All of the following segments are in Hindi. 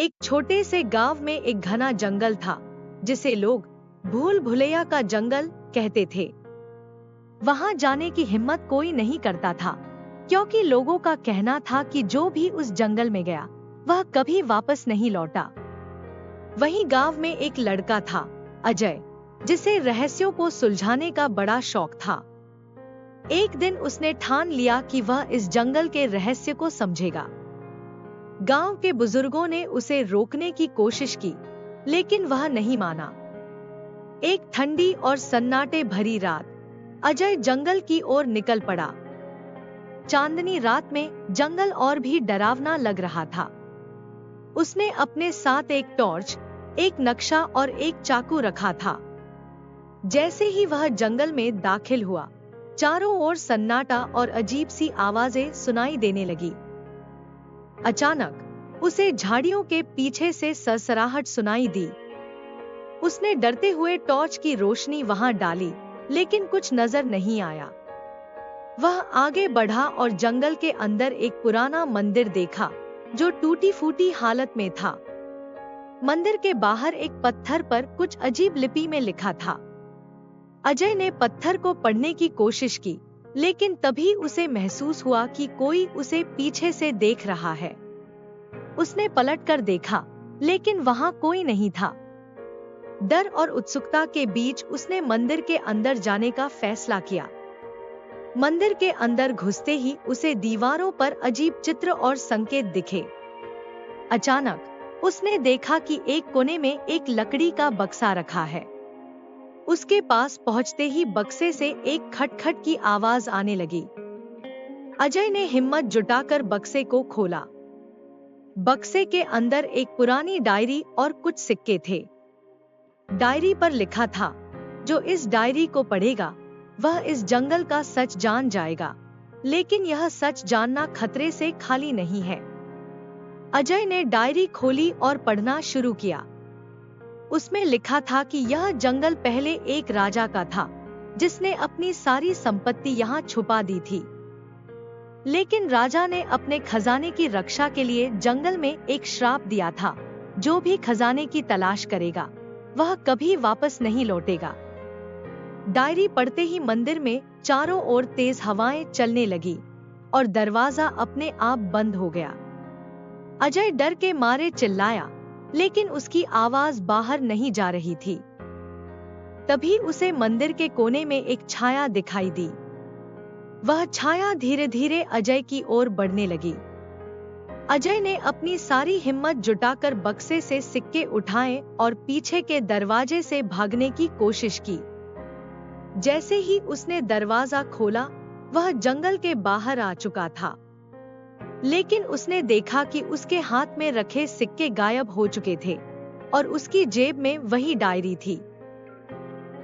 एक छोटे से गांव में एक घना जंगल था जिसे लोग भूल भुलैया का जंगल कहते थे। वहां जाने की हिम्मत कोई नहीं करता था क्योंकि लोगों का कहना था कि जो भी उस जंगल में गया वह कभी वापस नहीं लौटा। वहीं गांव में एक लड़का था, अजय, जिसे रहस्यों को सुलझाने का बड़ा शौक था। एक दिन उसने ठान लिया कि वह इस जंगल के रहस्य को समझेगा। गांव के बुजुर्गों ने उसे रोकने की कोशिश की, लेकिन वह नहीं माना। एक ठंडी और सन्नाटे भरी रात अजय जंगल की ओर निकल पड़ा। चांदनी रात में जंगल और भी डरावना लग रहा था। उसने अपने साथ एक टॉर्च, एक नक्शा और एक चाकू रखा था। जैसे ही वह जंगल में दाखिल हुआ, चारों ओर सन्नाटा और अजीब सी आवाजें सुनाई देने लगी। अचानक उसे झाड़ियों के पीछे से सरसराहट सुनाई दी। उसने डरते हुए टॉर्च की रोशनी वहां डाली, लेकिन कुछ नजर नहीं आया। वह आगे बढ़ा और जंगल के अंदर एक पुराना मंदिर देखा जो टूटी फूटी हालत में था। मंदिर के बाहर एक पत्थर पर कुछ अजीब लिपि में लिखा था। अजय ने पत्थर को पढ़ने की कोशिश की, लेकिन तभी उसे महसूस हुआ कि कोई उसे पीछे से देख रहा है। उसने पलटकर देखा, लेकिन वहां कोई नहीं था। डर और उत्सुकता के बीच उसने मंदिर के अंदर जाने का फैसला किया। मंदिर के अंदर घुसते ही उसे दीवारों पर अजीब चित्र और संकेत दिखे। अचानक उसने देखा कि एक कोने में एक लकड़ी का बक्सा रखा है। उसके पास पहुंचते ही बक्से से एक खटखट की आवाज आने लगी। अजय ने हिम्मत जुटाकर बक्से को खोला। बक्से के अंदर एक पुरानी डायरी और कुछ सिक्के थे। डायरी पर लिखा था, जो इस डायरी को पढ़ेगा वह इस जंगल का सच जान जाएगा, लेकिन यह सच जानना खतरे से खाली नहीं है। अजय ने डायरी खोली और पढ़ना शुरू किया। उसमें लिखा था कि यह जंगल पहले एक राजा का था, जिसने अपनी सारी संपत्ति यहाँ छुपा दी थी। लेकिन राजा ने अपने खजाने की रक्षा के लिए जंगल में एक श्राप दिया था, जो भी खजाने की तलाश करेगा वह कभी वापस नहीं लौटेगा। डायरी पढ़ते ही मंदिर में चारों ओर तेज हवाएं चलने लगी और दरवाजा अपने आप बंद हो गया। अजय डर के मारे चिल्लाया, लेकिन उसकी आवाज बाहर नहीं जा रही थी। तभी उसे मंदिर के कोने में एक छाया दिखाई दी। वह छाया धीरे धीरे अजय की ओर बढ़ने लगी। अजय ने अपनी सारी हिम्मत जुटाकर बक्से से सिक्के उठाए और पीछे के दरवाजे से भागने की कोशिश की। जैसे ही उसने दरवाजा खोला, वह जंगल के बाहर आ चुका था। लेकिन उसने देखा कि उसके हाथ में रखे सिक्के गायब हो चुके थे और उसकी जेब में वही डायरी थी।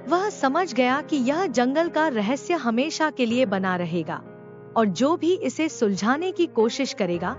वह समझ गया कि यह जंगल का रहस्य हमेशा के लिए बना रहेगा और जो भी इसे सुलझाने की कोशिश करेगा